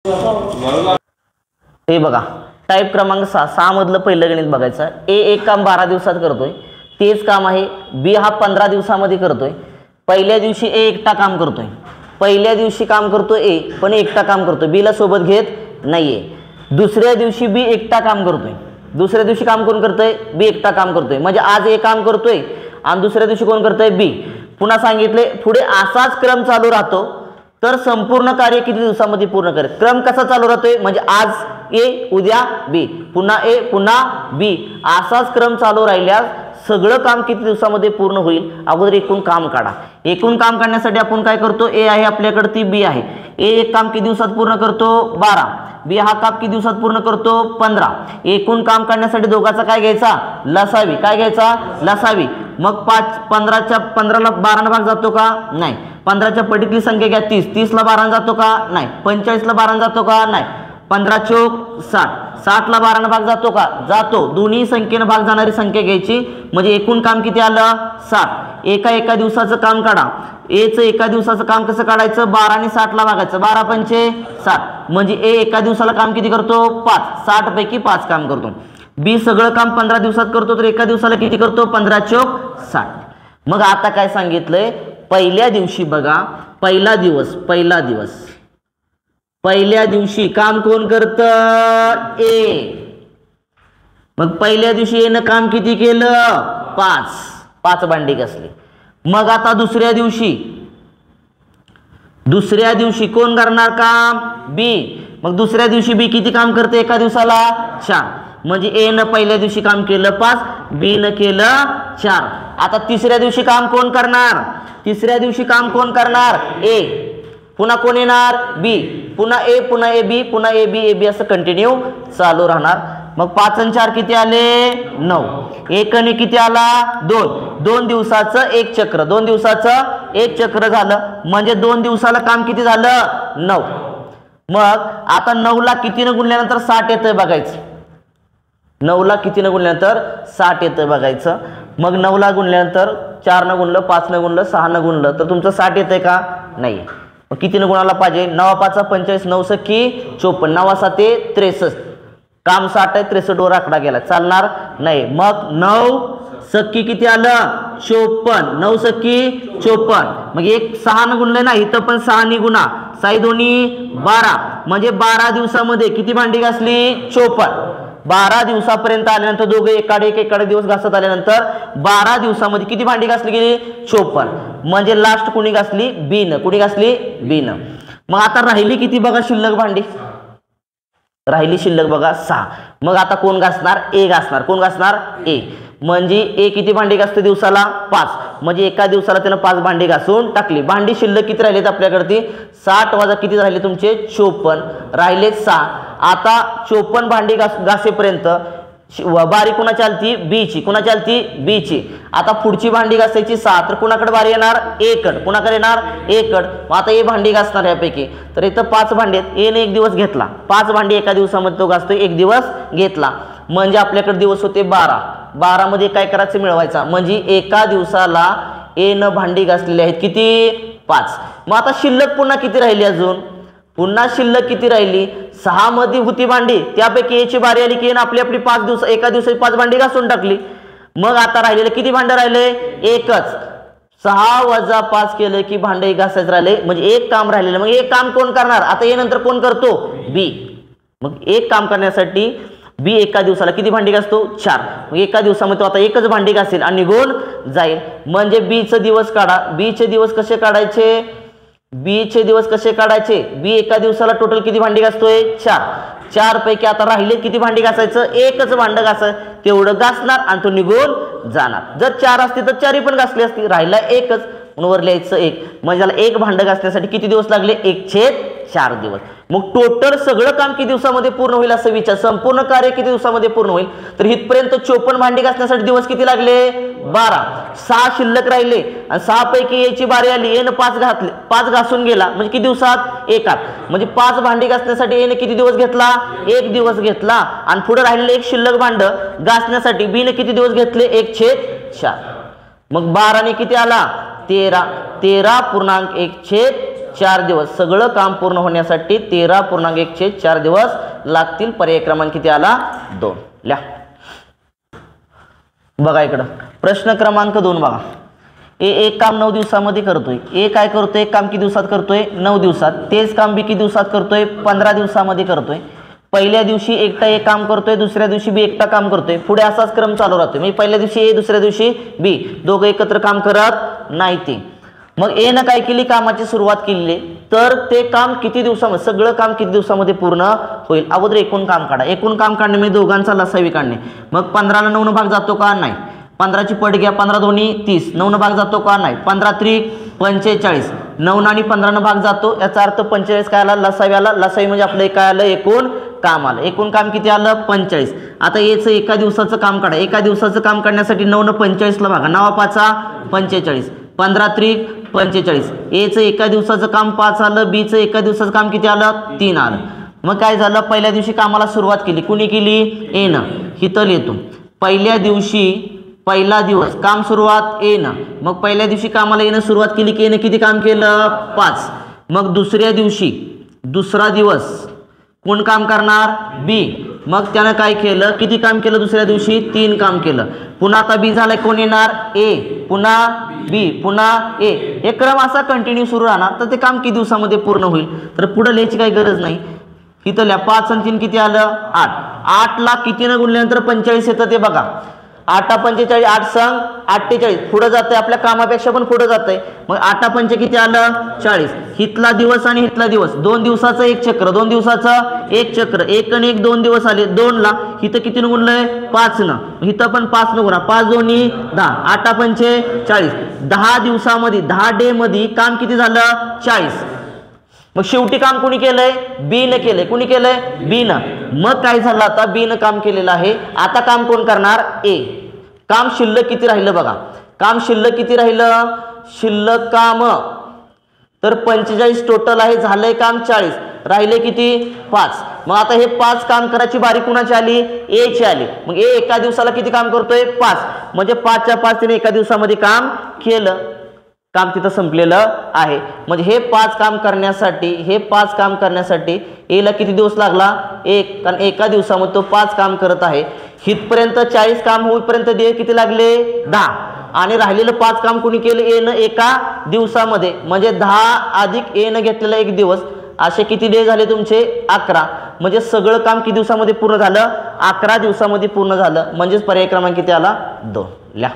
हे बघा टाइप क्रमांक 6 मधलं पहिलं गणित बघायचं. ए एक काम 12 दिवसात करतोय, तेच काम आहे. बी हा 15 दिवसामध्ये करतोय. पहिल्या दिवशी ए एकटा काम करतोय, पहिल्या दिवशी काम करतोय ए, पण एकटा काम करतोय, बी ला सोबत घेत नाहीये. दुसऱ्या दिवशी बी एकटा काम करतोय, दुसऱ्या दिवशी काम कोण करतोय? बी एकटा काम करतोय. म्हणजे आज ए काम करतोय आणि दुसऱ्या दिवशी कोण करतोय? बी. पुन्हा सांगितले पुढे असाच क्रम चालू राहतो तर संपूर्ण कार्य किती दिवसामध्ये पूर्ण करेल. क्रम कसा चालू राहतोय म्हणजे आज ए उद्या बी, पुन्हा ए पुन्हा बी, असाच क्रम चालू राहिल्यास सगळं काम किती दिवसामध्ये पूर्ण होईल. अगोदर एकूण काम काढा. एकूण काम काढण्यासाठी आपण काय करतो? ए आहे आपल्याकडे, ती बी आहे. ए एक काम किती दिवसात पूर्ण करतो? 12. बी हा काम किती दिवसात पूर्ण करतो? 15. एकूण काम काढण्यासाठी दोघांचा काय घ्यायचा? लसावी. काय घ्यायचा? लसावी. मग 15च्या 15ला 12 भाग जातो का? नाही. 15च्या पटीतली संख्या घ्या 30, 30ला 12 जातो का? नाही. 45ला 12 जातो का? नाही. 15 चौक 60, 60ला 12 भाग जातो का? जातो. दोन्ही संख्येने भाग जाणारी संख्या घ्यायची म्हणजे एकूण काम किती आलं? 60. एका दिवसाचं काम काढा. एचं एका दिवसाचं काम कसं काढायचं? 12 आणि 60ला भागायचं. 12 पंचे 60 म्हणजे ए एका दिवसाला काम किती करतो? 5. 60 पैकी 5 काम करतो. बी सगळं काम 15 दिवसात करतो तर एका दिवसाला किती करतो? 15 चौक 60. मग आता काय सांगितलंय? पहिल्या दिवशी बघा, पहिला दिवस पहिल्या दिवशी काम कोण करत? ए. मग पहिल्या ए न काम किती केलं? 5 भांडी घासली. मग आता दुसऱ्या दिवशी कोण करणार काम? बी. मग दुसऱ्या दिवशी बी किती काम करते एका दिवसाला? 4. म्हणजे ए न पहिल्या दिवशी काम केलं 5, बी न केलं 4. आता तिसऱ्या दिवशी काम कोण करणार? तिसऱ्या दिवशी काम कोण करणार? ए. पुन्हा कोण येणार? बी. पुन्हा ए, पुन्हा ए बी, पुन्हा ए बी असं कंटिन्यू चालू राहणार. मग 5 आणि 4 किती आले? 9. एक आणि किती आला? 2. 2 दिवसाचं एक चक्र, 2 दिवसाचं एक चक्र झालं म्हणजे 2 दिवसाला काम किती झालं? 9. मग आता 9 ला कितीनं गुणल्यानंतर 60 येतंय बघायचं. 9 ला कितीनं गुणल्यानंतर 60 येतंय बघायचं. मग 9 ला गुणल्यानंतर 4 न गुणलं, 5 न गुणलं, 6 न गुणलं तर तुमचं 60 येतंय का? नाही. मग कितीनं गुणाला पाहिजे? 9 5 45, 9 सख्खी 54, 9 7 63. काम 60 आहे, 63 वर आकडा गेला, चालणार नाही. मग 9 सख्खी किती आलं? 54. 9 सख्खी 54. मग एक 6 न गुणलं ना, इथं पण 6 नि गुणा, 6 दोन्ही 12 म्हणजे 12 दिवसामध्ये किती भांडी घासली? 54. 12 दिवसापर्यंत आल्यानंतर दोघे एकाडे दिवस घासत आल्यानंतर 12 दिवसामध्ये किती भांडी घासली गेली? 54. म्हणजे लास्ट कोणी घासली? बी न. कोणी घासली? बी न. मग आता राहिली किती बघा शिल्लक भांडी? राहिली शिल्लक बघा 6. मग आता कोण घासणार? ए घासणार. कोण घासणार? ए. म्हणजे ए किती भांडी घासते दिवसाला? 5. म्हणजे एका दिवसाला त्यानं 5 भांडी घासून टाकली. भांडी शिल्लक किती राहिलेत आपल्याकडे? 60 वजा किती राहिले तुमचे? 54. राहिले 6. आता 54 भांडी घासेपर्यंत बारी कुणाची आलती? बीची. कुणाची आलती? बीची. आता पुढची भांडी घासायची 6 तर कुणाकडे बारी येणार? ए कड. कुणाकडे येणार? ए कड. मग आता ए भांडी घासणार यापैकी. तर इथं 5 भांडी आहेत. ए ने एक दिवस घेतला, 5 भांडी एका दिवसामध्ये तो घासतोय, एक दिवस घेतला म्हणजे आपल्याकडे दिवस होते 12. 12 मध्ये काय करायचं? मिळवायचा. म्हणजे एका दिवसाला ए न भांडी घासलेली आहेत किती? 5. मग आता शिल्लक पुन्हा किती राहिली? अजून पुन्हा शिल्लक किती राहिली? 6 मध्ये होती भांडी, त्यापैकी एची बारी आली की आपली 5 दिवस एका दिवसाची 5 भांडी घासून टाकली. मग आता राहिलेले किती भांडे राहिले? एकच. 6 वजा 5 केलं की भांडे घासायचे राहिले म्हणजे एक काम राहिलेलं. मग एक काम कोण करणार? आता ए नंतर कोण करतो? बी. मग एक काम करण्यासाठी बी एका दिवसाला किती भांडी घासतो? 4. मग एका दिवसामध्ये तो आता एकच भांडी घासेल आणि निघून जाईल. म्हणजे बीचे दिवस काढा. बीचे दिवस कसे काढायचे? बीचे दिवस कसे काढायचे? बी एका दिवसाला टोटल किती भांडी घासतोय? 4. 4 पैकी आता राहिले किती भांडी घासायचं? एकच भांड घासायचं, तेवढं घासणार आणि तो निघून जाणार. जर 4 असते तर 4 पण घासली असती, राहिला एकच म्हणून वर लिहायचं 1. म्हणजे त्याला एक भांड घासण्यासाठी किती दिवस लागले? 1/4 दिवस. मग टोटल सगळं काम किती दिवसामध्ये पूर्ण होईल असं विचार. संपूर्ण कार्य किती दिवसामध्ये पूर्ण होईल? तर इथपर्यंत 54 भांडी घासण्यासाठी दिवस किती लागले? 12. 6 शिल्लक राहिले आणि 6 पैकी याची बारी आली, एन 5 घातले, 5 घासून गेला म्हणजे किती दिवसात? एकात. म्हणजे 5 भांडी घासण्यासाठी एने किती दिवस घेतला? 1 दिवस घेतला. आणि पुढे राहिलेलं एक शिल्लक भांड घासण्यासाठी बी ने किती दिवस घेतले? 1/4. मग 12 ने किती आला? 13. 13.1/4 4 दिवस, सगळं काम पूर्ण होण्यासाठी 13.1/4 दिवस लागतील. पर्याय क्रमांक किती आला 2. लिहा. बघा इकडं प्रश्न क्रमांक 2 बघा. एक काम 9 दिवसामध्ये करतोय. ए काय करतोय, एक काम किती दिवसात करतोय 9 दिवसात. तेच काम बी किती दिवसात करतोय 15 दिवसामध्ये करतोय. पहिल्या दिवशी एकटा एक काम करतोय, दुसऱ्या दिवशी बी एकटा काम करतोय. पुढे असाच क्रम चालू राहतोय. म्हणजे पहिल्या दिवशी ए, दुसऱ्या दिवशी बी, दोघं एकत्र काम करत नाही ते. मग ए न काय केली, कामाची सुरुवात केली, तर ते काम किती दिवसामध्ये, सगळं काम किती दिवसामध्ये पूर्ण होईल. अगोदर एकूण काम काढा. एकूण काम काढणे म्हणजे दोघांचा लसावी काढणे. मग 15ला 9 भाग जातो का, नाही. 15ची पट घ्या, 15 दोन्ही 30, 9 भाग जातो का, नाही. 15 त्रिक 45, 9 आणि 15 भाग जातो. याचा अर्थ 45 काय आला, लसावी आला. लसावी म्हणजे आपलं काय आलं, एकूण काम आलं. एकूण काम किती आलं 45. आता याचं एका दिवसाचं काम काढा. एका दिवसाचं काम काढण्यासाठी 9 न 45ला भागा, 9 5 45, 15 त्रिक 45. एचं एका दिवसाचं काम 5 आलं, बीचं एका दिवसाचं काम किती आलं 3 आलं. मग काय झालं, पहिल्या दिवशी कामाला सुरुवात केली, कुणी केली, ए न. हिथं येतो पहिल्या दिवशी, पहिला दिवस काम सुरुवात ए न. मग पहिल्या दिवशी कामाला येणं सुरुवात केली की एनं किती काम केलं 5. मग दुसऱ्या दिवशी, दुसरा दिवस कोण काम करणार, बी. मग त्यानं काय केलं, किती काम केलं दुसऱ्या दिवशी 3 काम केलं. पुन्हा आता बी झालाय, कोण येणार, ए, पुन्हा बी, पुन्हा ए. हे क्रम असा कंटिन्यू सुरू राहणार. तर ते काम किती दिवसामध्ये पूर्ण होईल, तर पुढे लिहायची काही गरज नाही. इथं लिहा 5 आणि 3 किती आलं 8. 8ला कितीनं गुणल्यानंतर 45 येतं ते बघा. 8 45, 8 संग 48, पुढं जातंय, आपल्या कामापेक्षा पण पुढं जातंय. मग 8 पंच किती आलं 40. हितला दिवस आणि हितला दिवस, 2 दिवसाचं एक चक्र, 2 दिवसाचं एक चक्र, 1 आणि 1 2 दिवस आले. 2ला हिथं किती न गुणलंय 5 न, हिथं पण 5 न गुणा, 5 दोन्ही 10, 8 पंच 40. 10 दिवसामध्ये 10 डे मध्ये काम किती झालं 40. मग शेवटी काम कोणी केलंय, बी न केलंय. कोणी केलंय, बी न. मग काय झालं, आता बी न काम केलेलं आहे. आता काम कोण करणार, ए. काम शिल्लक किती राहिलं बघा. काम शिल्लक किती राहिलं, शिल्लक काम तर 45 टोटल आहे, झालंय काम 40, राहिले किती 5. मग आता हे 5 काम करायची बारी कुणाची आली, ए ची आली. मग ए एका दिवसाला किती काम करतोय 5, म्हणजे 5च्या 5 तिने एका दिवसामध्ये काम केलं. काम तिथं संपलेलं आहे. म्हणजे हे 5 काम करण्यासाठी, हे 5 काम करण्यासाठी एला किती दिवस लागला 1, कारण एका दिवसामध्ये तो 5 काम करत आहे. हितपर्यंत 40 काम होईपर्यंत दे किती लागले 10, आणि राहिलेलं 5 काम कोणी केलं, ए न एका दिवसामध्ये. म्हणजे 10 अधिक ए न घेतलेला 1 दिवस, असे किती डे झाले तुमचे 11. म्हणजे सगळं काम किती दिवसामध्ये पूर्ण झालं, 11 दिवसामध्ये पूर्ण झालं. म्हणजेच पर्याय क्रमांक किती आला 2. लिहा.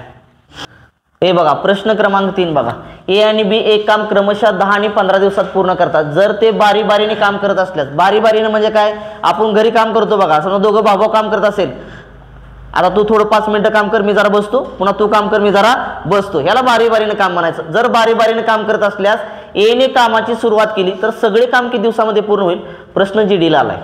हे बघा प्रश्न क्रमांक 3 बघा. ए आणि बी एक काम क्रमशः 10 आणि 15 दिवसात पूर्ण करतात. जर ते बारी बारीने काम करत असल्यास, बारी बारीने म्हणजे काय, आपण घरी काम करतो बघा, समजा दोघं भाऊ काम करत असेल, आता तू थोडं 5 मिनिटं काम कर, मी जरा बसतो, पुन्हा तू काम कर, मी जरा बसतो, ह्याला बारी बारीने काम म्हणायचं. जर बारी बारीने काम करत असल्यास एने कामाची सुरुवात केली तर सगळे काम किती दिवसामध्ये पूर्ण होईल. प्रश्न जीडीला आलाय.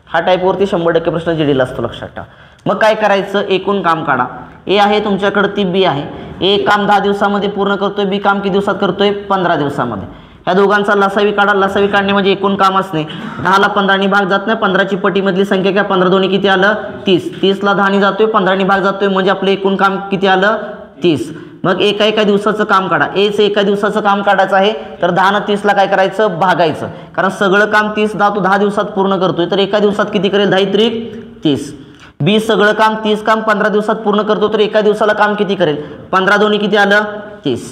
हा टाईपवरती 100% प्रश्न जीडीला असतो, लक्षात ठेवा. मग काय करायचं, एकूण काम काढा. ए आहे तुमच्याकडे, ती बी आहे. ए काम 10 दिवसामध्ये पूर्ण करतोय, बी काम किती दिवसात करतोय 15 दिवसामध्ये. ह्या दोघांचा लसावी काढा. लसावी काढणे म्हणजे एकूण काम असणे. 10ला 15नी भाग जात नाही, 15ची पटीमधली संख्या घ्या, 15 दोन्ही किती आलं 30, 30ला 10नी जातोय, 15नी भाग जातोय, म्हणजे आपलं एकूण काम किती आलं 30. मग एका दिवसाचं काम काढा. एचं एका दिवसाचं काम काढायचं आहे, तर 10 न 30ला काय करायचं भागायचं, कारण सगळं काम 30 10 दिवसात पूर्ण करतोय, तर एका दिवसात किती करेल 10 त्रिक 30. बी सगळं काम 30 काम 15 दिवसात पूर्ण करतो, तर एका दिवसाला काम किती करेल 15 दोन्ही किती आलं 30.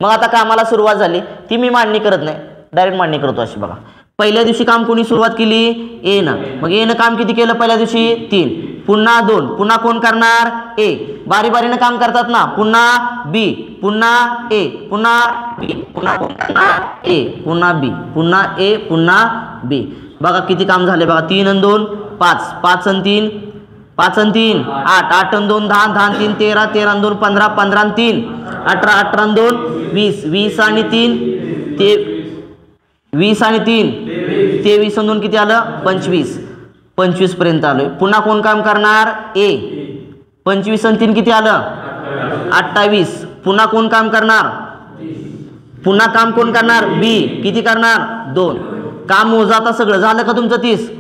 मग आता कामाला सुरुवात झाली, ती मी मांडणी करत नाही, डायरेक्ट मांडणी करतो अशी बघा. पहिल्या दिवशी काम कोणी सुरुवात केली, ए न. मग ए न काम किती केलं पहिल्या दिवशी 3, पुन्हा 2, पुन्हा कोण करणार ए. बारी बारीनं काम करतात ना, पुन्हा बी, पुन्हा ए, पुन्हा बी, पुन्हा ए, पुन्हा बी, पुन्हा ए, पुन्हा बी. बघा किती काम झाले बघा. 3 आणि 2 5, 5 आणि 3 5 आणि 3 8, 8 आणि 2 10, 10 आणि 3 13, 13 आणि 2 15, 15 आणि 3 18, 18 आणि 2 20, 20 आणि 3 ते 20 आणि 3 23 आणि 2 किती आलं 25, 25 पर्यंत आलोय. पुन्हा कोण काम करणार ए. 25 आणि 3 किती आलं 28. पुन्हा कोण काम करणार, पुन्हा काम कोण करणार बी. किती करणार 2. काम मोजा. आता सगळं झालं का तुमचं 30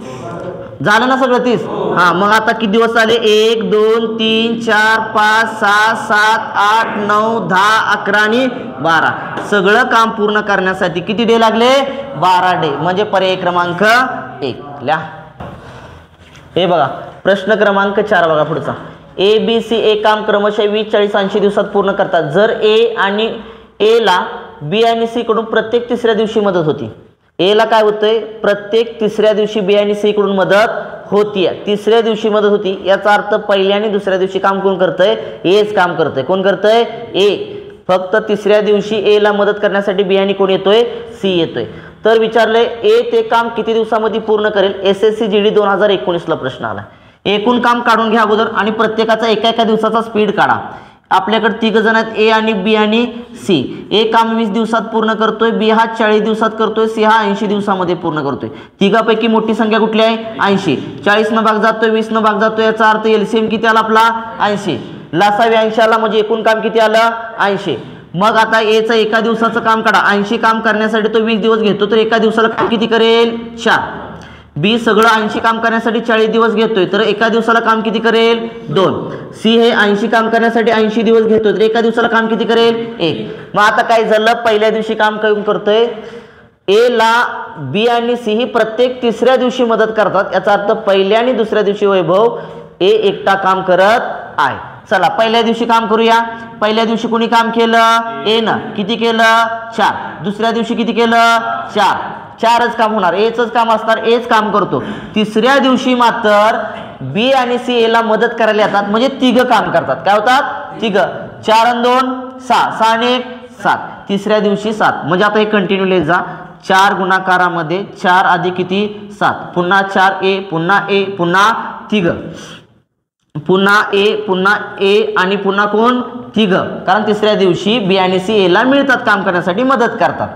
झालं ना सगळं 30. हा मग आता किती दिवस आले 1 2 3 4 5 6 7 8 9 10 11 आणि 12 सगळं काम पूर्ण करण्यासाठी किती डे लागले 12 डे म्हणजे पर्याय क्रमांक 1 लिहा. हे बघा प्रश्न क्रमांक 4 बघा पुढचा ए बी सी ए काम क्रमशः 20 40 80 दिवसात पूर्ण करतात. जर ए आणि ए ला बी आणि सी कडून प्रत्येक तिसऱ्या दिवशी मदत होती. ए ला काय होतंय प्रत्येक तिसऱ्या दिवशी बी आणि सी कडून मदत होती. तिसऱ्या दिवशी मदत होती याचा अर्थ पहिल्या आणि दुसऱ्या दिवशी काम कोण करतंय एच काम करतंय. कोण करतंय ए. फक्त तिसऱ्या दिवशी ए ला मदत करण्यासाठी बी आणि कोण येतोय सी येतोय. तर विचारलंय ए ते काम किती दिवसामध्ये पूर्ण करेल. SSC GD 2019 ला प्रश्न आला. एकूण काम काढून घ्या अगोदर आणि प्रत्येकाचा एका दिवसाचा स्पीड काढा. आपल्याकडे 3 जण आहेत ए आणि बी आणि सी. ए काम 20 दिवसात पूर्ण करतोय, बी हा 40 दिवसात करतोय, सी हा 80 दिवसामध्ये पूर्ण करतोय. तिघापैकी मोठी संख्या कुठली आहे 80. 40 न भाग जातोय 20 न भाग जातोय याचा अर्थ LCM किती आला आपला 80. लासावी 80 आला म्हणजे एकूण काम किती आलं 80. मग आता एचं एका दिवसाचं काम काढा. 80 काम करण्यासाठी तो 20 दिवस घेतो तर एका दिवसाला काम किती करेल 4. बी सगळं 80 काम करण्यासाठी 40 दिवस घेतोय तर एका दिवसाला काम किती करेल 2. सी हे 80 काम करण्यासाठी 80 दिवस घेतोय तर एका दिवसाला काम किती करेल 1. मग आता काय झालं पहिल्या दिवशी काम करतोय ए ला बी आणि सी ही प्रत्येक तिसऱ्या दिवशी मदत करतात. याचा अर्थ पहिल्या आणि दुसऱ्या दिवशी वैभव ए एकटा काम करत आहे. चला पहिल्या दिवशी काम करूया. पहिल्या दिवशी कोणी काम केलं ए न किती केलं 4. दुसऱ्या दिवशी किती केलं 4. 4च काम होणार एच काम असणार एच काम करतो. तिसऱ्या दिवशी मात्र बी आणि सी ए ला मदत करायला येतात म्हणजे तिघ काम करतात. काय होतात तिघ. 4 आणि 2 6 6 आणि 1 7. तिसऱ्या दिवशी 7 म्हणजे आता हे कंटिन्यू लिहित जा. 4 गुणाकारामध्ये 4 अधिक किती 7 पुन्हा 4 ए पुन्हा ए पुन्हा तिघ पुन्हा ए आणि पुन्हा कोण तिघ. कारण तिसऱ्या दिवशी बी आणि सी ए ला मिळतात काम करण्यासाठी मदत करतात.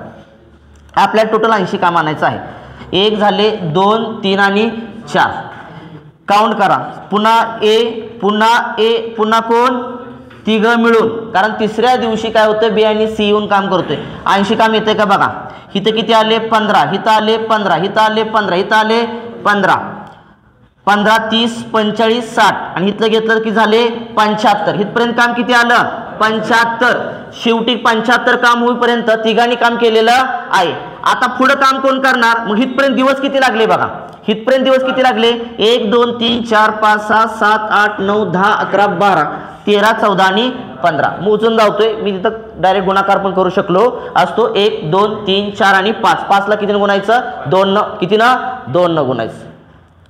आपल्याला टोटल 80 काम आणायचं आहे. 1 झाले 2 3 आणि 4 काउंट करा. पुन्हा ए पुन्हा कोण तिघ मिळून. कारण तिसऱ्या दिवशी काय होतं बी आणि सी येऊन काम करतोय. 80 काम येते का बघा. इथं किती आले 15 इथं आले 15 इथं आले 15 इथं आले 15 15 30 45 60 आणि इथलं घेतलं की झाले 75. इथपर्यंत काम किती आलं 75. शेवटी 75 काम होईपर्यंत तिघांनी काम केलेलं आहे. आता पुढे काम कोण करणार. मग इथपर्यंत दिवस किती लागले बघा. इथपर्यंत दिवस किती लागले 1 2 3 4 5 6 7 8 9 10 11 12 13 14 आणि 15 मोजून लावतोय मी. तिथं डायरेक्ट गुणाकार पण करू शकलो असतो. 1 2 3 4 आणि 5. 5 ला किती न गुणायचं 2 न किती ना 2 न गुणायचं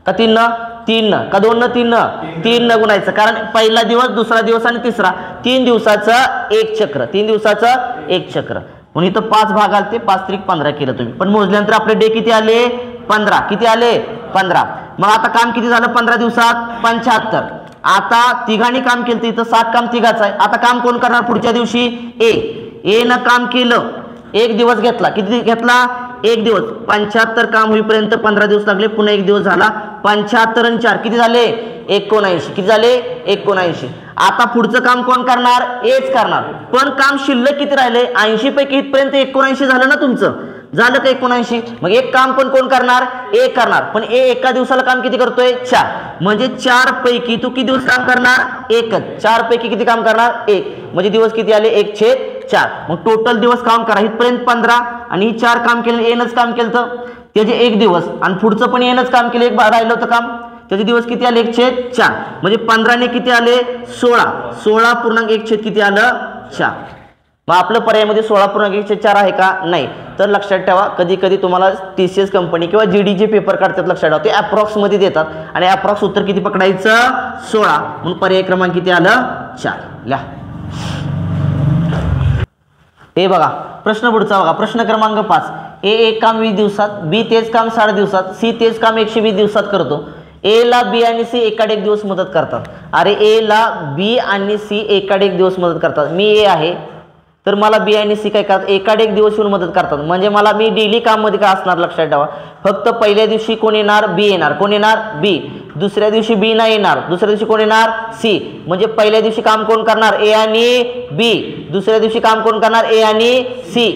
का 3 न 3 न का 2 न 3 न 3 न गुणायचं. कारण पहिला दिवस दुसरा दिवस आणि तिसरा 3 दिवसाचं एक चक्र 3 दिवसाचं एक चक्र. म्हणून इथं 5 भाग आले ते 5 त्रिक 15 केलं तुम्ही. पण मोजल्यानंतर आपले डे किती आले 15. किती आले 15. मग आता काम किती झालं 15 दिवसात 75. आता तिघांनी काम केलं तर इथं 7 काम तिघाचं आहे. आता काम कोण करणार पुढच्या दिवशी ए न काम केलं 1 दिवस घेतला. किती घेतला 1 दिवस. 75 काम होईपर्यंत 15 दिवस लागले. पुन्हा 1 दिवस झाला 75 आणि 4 किती झाले 79. किती झाले 79. आता पुढचं काम कोण करणार एच करणार. पण काम शिल्लक किती राहिले 80 पैकी इथपर्यंत 79 झालं ना तुमचं. झालं का 79. मग एक काम पण कोण करणार ए करणार. पण ए एका दिवसाला काम किती करतोय 4. म्हणजे 4 पैकी तू किती दिवस काम करणार एकच. 4 पैकी किती काम करणार 1. म्हणजे दिवस किती आले 1/4. मग टोटल दिवस काम करा. इथपर्यंत 15 आणि 4 काम केलं एनच काम केलं तर त्याचे 1 दिवस आणि पुढचं पण एनच काम केलं 1 राहिलं होतं काम त्याचे दिवस किती आले 1/4. म्हणजे 15 ने किती आले 16 पूर्णांक 1/4 किती आलं 4. मग आपलं पर्यायामध्ये 16 पूर्णांक 1/4 आहे का नाही. तर लक्षात ठेवा कधी कधी तुम्हाला TCS कंपनी किंवा GD पेपर काढतात लक्षात ठेवा ते अप्रॉक्स मध्ये देतात आणि अप्रॉक्स उत्तर किती पकडायचं 16. म्हणून पर्याय क्रमांक किती आलं 4. लिहा. हे बघा प्रश्न पुढचा बघा. प्रश्न क्रमांक 5. ए एक काम 20 दिवसात बी तेच काम 60 दिवसात सी तेच काम 120 दिवसात करतो. ए ला बी आणि सी एकाड 1 दिवस मदत करतात. अरे ए ला बी आणि सी एकाड 1 दिवस मदत करतात. मी ए आहे तर मला बी आणि सी काय करतात एकाड 1 दिवस येऊन मदत करतात. म्हणजे मला मी डेली काम मध्ये काय असणार लक्षात ठेवा. फक्त पहिल्या दिवशी कोण येणार बी येणार. कोण येणार बी. दुसऱ्या दिवशी बी नाही येणार. दुसऱ्या दिवशी कोण येणार सी. म्हणजे पहिल्या दिवशी काम कोण करणार ए आणि बी. दुसऱ्या दिवशी काम कोण करणार ए आणि सी.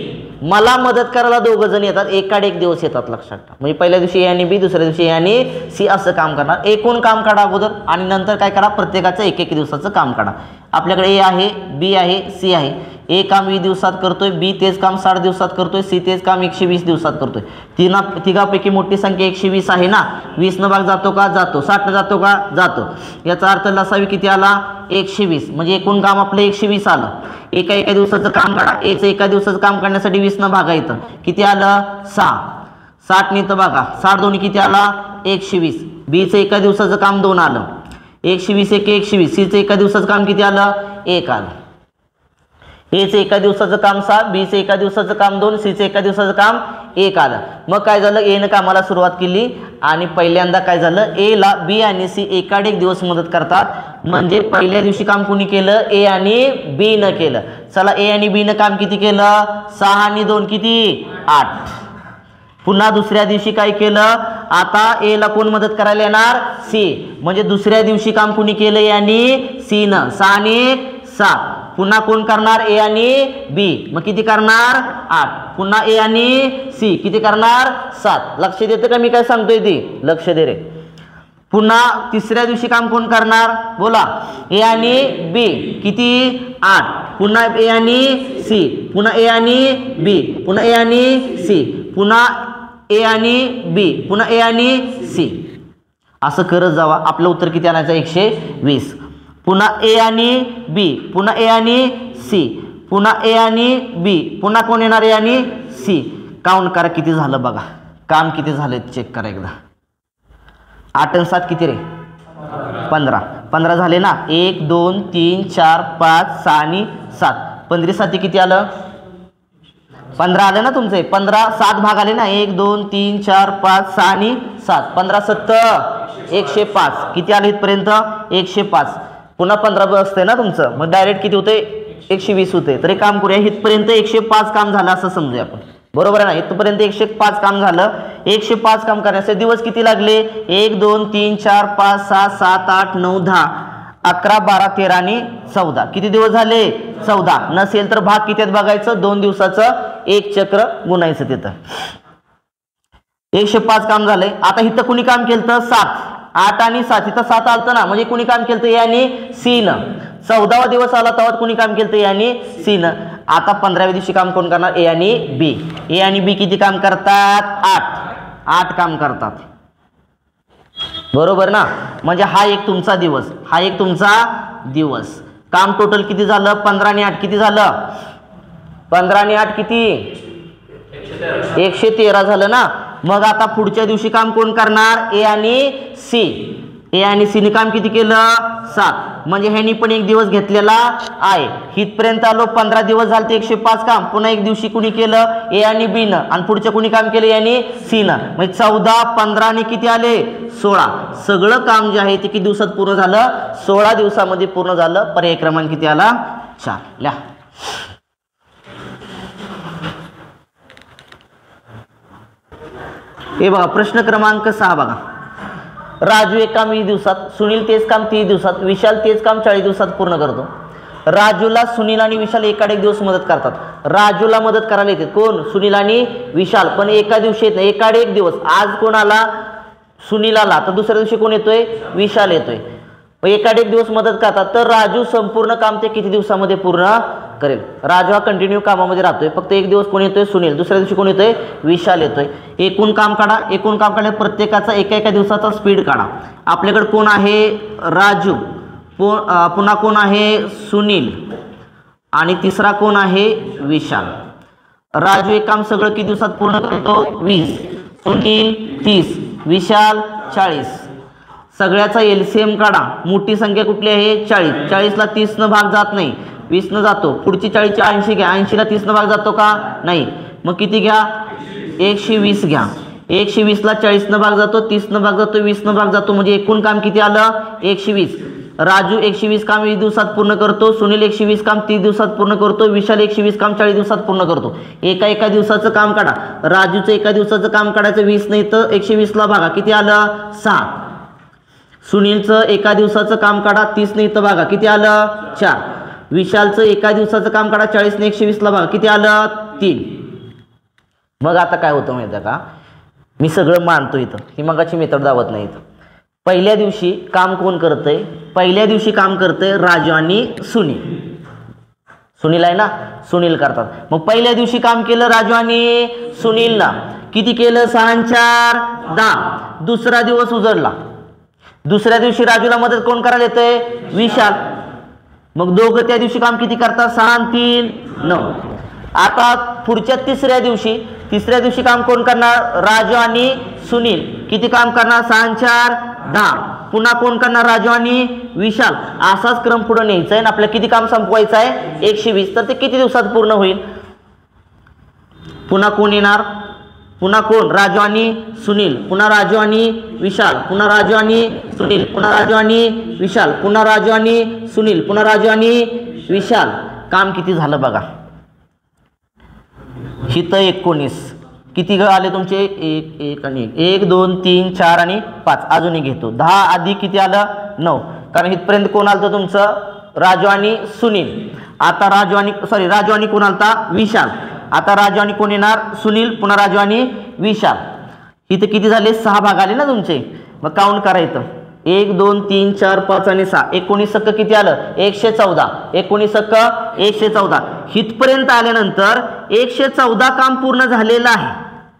मला मदत करायला दोघं जण येतात, एकाड एक दिवस येतात, लक्षात ठेवा. म्हणजे पहिल्या दिवशी ए आणि बी, दुसऱ्या दिवशी ए आणि सी असं काम करणार. एकूण काम काढा अगोदर आणि नंतर काय करा, प्रत्येकाचं एक एक दिवसाचं काम काढा. आपल्याकडे ए आहे, बी आहे, सी आहे. ए काम 20 दिवसात करतोय, बी तेच काम 60 दिवसात करतोय, सी तेच काम 120 दिवसात करतोय. तिघापैकी मोठी संख्या 120 आहे ना. 20 न भाग जातो का, जातो. 60 न जातो का, जातो. याचा अर्थ लसावी किती आला, 120. म्हणजे एकूण काम आपलं 120 आलं. एका दिवसाचं काम काढा. एचं एका दिवसाचं काम काढण्यासाठी 20 न भागा येतं, किती आलं, 6. 60 ने तर बघा, 60 दोन्ही किती आला, 120. बीचं एका दिवसाचं काम 2 आलं. 120 एक 120. सीचं एका दिवसाचं काम किती आलं, 1 आलं. एचं एका दिवसाचं काम 6, बीचं एका दिवसाचं काम 2, सीचं एका दिवसाचं काम 1 आलं. मग काय झालं, एनं कामाला सुरुवात केली आणि पहिल्यांदा काय झालं, ए ला बी आणि सी एकाड एक दिवस मदत करतात. म्हणजे पहिल्या दिवशी काम कोणी केलं, ए आणि बी न केलं. चला, ए आणि बी न काम किती केलं, 6 आणि 2 किती, 8. पुन्हा दुसऱ्या दिवशी काय केलं, आता ए ला कोण मदत करायला येणार, सी. म्हणजे दुसऱ्या दिवशी काम कोणी केलं, ए आणि सी न. 6 आणि 1 7. पुन्हा कोण करणार, ए आणि बी. मग किती करणार, 8. पुन्हा ए आणि सी किती करणार, 7. लक्ष देते का मी काय सांगतोय ते, लक्ष दे रे. पुन्हा तिसऱ्या दिवशी काम कोण करणार, बोला, ए आणि बी किती, 8. पुन्हा ए आणि सी, पुन्हा ए आणि बी, पुन्हा ए आणि सी, पुन्हा ए आणि बी, पुन्हा ए आणि सी. असं करत जावा. आपलं उत्तर किती आणायचं, 120. पुन्हा ए आणि बी, पुन्हा ए आणि सी, पुन्हा ए आणि बी, पुन्हा कोण येणार, ए आणि सी. काउंट करा किती झालं बघा, काम किती झालं चेक करा एकदा. 8 आणि 7 किती रे, 15. 15 झाले ना. 1 2 3 4 5 6 आणि 7. 15 7 किती आलं, 15 आले ना तुमचे. 15 7 भाग आले ना. 1 2 3 4 5 6 आणि 7. 15 7 105. किती आले इथपर्यंत, 105. पुन्हा 15 बसते ना तुमचं, मग डायरेक्ट किती होते, 120 होते. तर एक काम करूया, इथपर्यंत 105 काम झालं असं समजूया आपण, बरोबर आहे ना. इथपर्यंत 105 काम झालं. 105 काम करण्याचे दिवस किती लागले, 1 2 3 4 5 6 7 8 9 10 11 12 13 आणि 14. किती दिवस झाले, 14. नसेल तर भाग किती बघायचं, 2 दिवसाचं एक चक्र गुणायचं तिथं. 105 काम झालंय. आता इथं कुणी काम केलं तर 7. 8 आणि 7 इथं 7 आलतं ना, म्हणजे कुणी काम केलं, ए आणि सी न. 14वा दिवस आला तेव्हा कुणी काम केलं, ए आणि सी न. आता 15व्या दिवशी काम कोण करणार, ए आणि बी. ए आणि बी किती काम करतात, 8 काम करतात, बरोबर ना. म्हणजे हा एक तुमचा दिवस, हा एक तुमचा दिवस. काम टोटल किती झालं, 15 आणि 8 किती झालं, 15 आणि 8 किती, 113 झालं ना. मग आता पुढच्या दिवशी काम कोण करणार, ए आणि सी. ए आणि सी ने काम किती केलं, 7. म्हणजे ह्यांनी पण एक दिवस घेतलेला आहे. इथपर्यंत आलो, 15 दिवस झाले, 105 काम. पुन्हा एक दिवशी कुणी केलं, ए आणि बी न. आणि पुढच्या कुणी काम केलं, ए आणि सी न. म्हणजे 14 15 आणि किती आले, 16. सगळं काम जे आहे ते किती दिवसात पूर्ण झालं, 16 दिवसामध्ये पूर्ण झालं. पर्याय क्रमांक किती आला, 4. लिहा. हे बघा प्रश्न क्रमांक 6 बघा. राजू एक काम 20 दिवसात, सुनील तेच काम 30 दिवसात, विशाल तेच काम 40 दिवसात पूर्ण करतो. राजूला सुनील आणि विशाल एकाड एक दिवस मदत करतात. राजूला मदत करायला येते कोण, सुनील आणि विशाल, पण एका दिवशी येत नाही, एकाड एक दिवस. आज कोण आला, सुनील आला, तर दुसऱ्या दिवशी कोण येतोय, विशाल येतोय. एकाड एक दिवस मदत करतात. तर राजू संपूर्ण काम ते किती दिवसामध्ये पूर्ण करेल. राजू हा कंटिन्यू कामामध्ये राहतोय, फक्त एक दिवस कोण येतोय, सुनील. दुसऱ्या दिवशी कोण येतोय, विशाल येतोय. एकूण काम काढा. एकूण काम काढले प्रत्येकाचा एका दिवसाचा स्पीड काढा. आपल्याकडे कोण आहे, राजू. पुन्हा कोण आहे, सुनील. आणि तिसरा कोण आहे, विशाल. राजू एक काम सगळं किती दिवसात पूर्ण करतो, 20. सुनील 30, विशाल 40. सगळ्याचा एलसीएम काढा. मोठी संख्या कुठली आहे, 40. 40 ला 30 न भाग जात नाही, 20 न जातो. पुढची 40 ची 80 घ्या. 80 ला 30 न भाग जातो का, नाही. मग किती घ्या, 120 घ्या. 120 ला 40 न भाग जातो, 30 न भाग जातो, 20 न भाग जातो. म्हणजे एकूण काम किती आलं, 120. राजू 120 काम 20 दिवसात पूर्ण करतो. सुनील 120 काम 30 दिवसात पूर्ण करतो. विशाल 120 काम 40 दिवसात पूर्ण करतो. एका दिवसाचं काम काढा. राजूचं एका दिवसाचं काम काढायचं, 20 नाही तर 120 ला भागा, किती आलं, 6. सुनीलचं एका दिवसाचं काम काढा, 30 नाही तर भागा, किती आलं, 4. विशालचं एका दिवसाचं काम काढा, 40 ने 120 ला भागा, किती आलं, 3. मग आता काय होतं माहिती आहे का, मी सगळं मानतो इथं, ही मगाची मेथड दावत नाही इथं. पहिल्या दिवशी काम कोण करतंय, पहिल्या दिवशी काम करतंय राजू आणि सुनील. सुनील आहे ना, सुनील करतात. मग पहिल्या दिवशी काम केलं राजू आणि सुनीलला, किती केलं, 6 आणि 4 10. दुसरा दिवस उजडला, दुसऱ्या दिवशी राजूला मदत कोण करायला येतंय, विशाल. मग दोघं त्या दिवशी काम किती करतात, 6 आणि 3 9. आता पुढच्या तिसऱ्या दिवशी काम कोण करणार, राजू आणि सुनील. किती काम करणार, 6 आणि 4 10. पुन्हा कोण करणार, राजू आणि विशाल. असाच क्रम पुढे न्यायचा आहे. आपल्याला किती काम संपवायचं आहे, 120. तर ते किती दिवसात पूर्ण होईल. पुन्हा कोण येणार, पुन्हा कोण, राजू आणि सुनील. पुन्हा राजू आणि विशाल. पुन्हा राजू आणि सुनील. पुन्हा राजू आणि विशाल. पुन्हा राजू आणि सुनील. पुन्हा राजू आणि विशाल. काम किती झालं बघा, हिथं 19. किती आले तुमचे, 1 आणि 1 2 3 4 आणि 5. अजूनही घेतो 10 अधिक किती आलं, 9. कारण इथपर्यंत कोण आलं तुमचं, राजू आणि सुनील. आता राजू आणि कोण आलता, विशाल. आता राजू आणि कोण येणार, सुनील. पुन्हा राजू आणि विशाल. इथं किती झाले, 6 भाग आले ना तुमचे. मग काउंट करायचं, 1 2 3 4 5 आणि 6. 19 सक्क किती आलं, 114. 19 सक्क 114. हितपर्यंत आल्यानंतर 114 काम पूर्ण झालेलं आहे,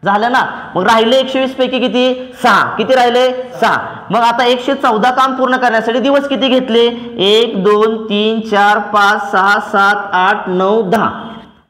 झालं ना. मग राहिले 120 पैकी किती, 6. किती राहिले, 6. मग आता 114 काम पूर्ण करण्यासाठी दिवस किती घेतले, 1 2 3 4 5 6 7 8 9 10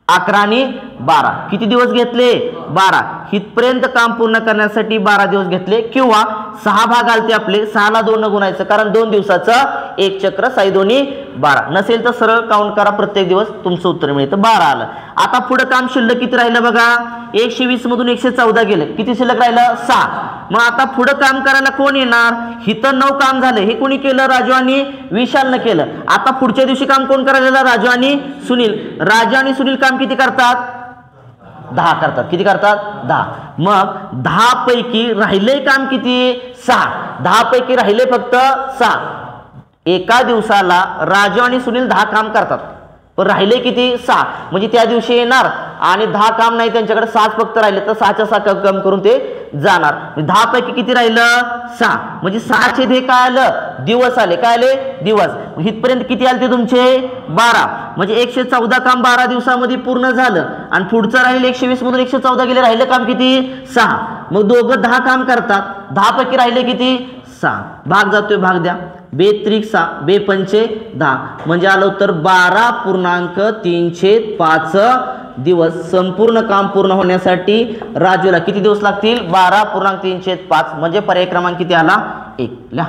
11 आणि 12. किती दिवस घेतले, 12. हितपर्यंत काम पूर्ण करण्यासाठी 12 दिवस घेतले. किंवा 6 भाग आलते आपले, 6 ला 2 न गुणायचं, कारण 2 दिवसाचं 1 चक्र, 6 2 12. नसेल तर सरळ काउंट करा, प्रत्येक दिवस तुमचं उत्तर मिळतं, 12 आलं. आता पुढे काम शिल्लक किती राहिलं बघा, 120 मधून 114 गेलं, किती शिल्लक राहिलं, 6. मग आता पुढे काम करायला कोण येणार, हिथं 9 काम झालं, हे कोणी केलं, राजू आणि विशालनं केलं. आता पुढच्या दिवशी काम कोण करायला, राजू आणि सुनील. राजू आणि सुनील काम किती करतात, 10 करतात. किती करतात, 10. मग 10 पैकी राहिले काम किती, 6. 10 पैकी राहिले फक्त 6. एका दिवसाला राजू आणि सुनील 10 काम करतात, पण राहिले किती, 6. म्हणजे त्या दिवशी येणार आणि 10 काम नाही त्यांच्याकडे, 6 फक्त राहिले, तर 6च्या 6 कम करून ते जाणार. 10 पैकी किती राहिलं, 6. म्हणजे 6 हे काय आलं, दिवस आले. काय आले, दिवस. इथपर्यंत किती आले ते तुमचे, 12. म्हणजे 114 काम 12 दिवसामध्ये पूर्ण झालं. आणि पुढचं राहिले 120 मधून 114 गेले, राहिलं काम किती, 6. मग दोघं 10 काम करतात, 10 पैकी राहिले किती, 6. भाग जातोय, भाग द्या. 2 त्रिक 6, 2 पंचे 10. म्हणजे आलं उत्तर 12.305 दिवस. संपूर्ण काम पूर्ण होण्यासाठी राजूला किती दिवस लागतील, 12.305. म्हणजे पर्याय क्रमांक किती आला, 1. लिहा.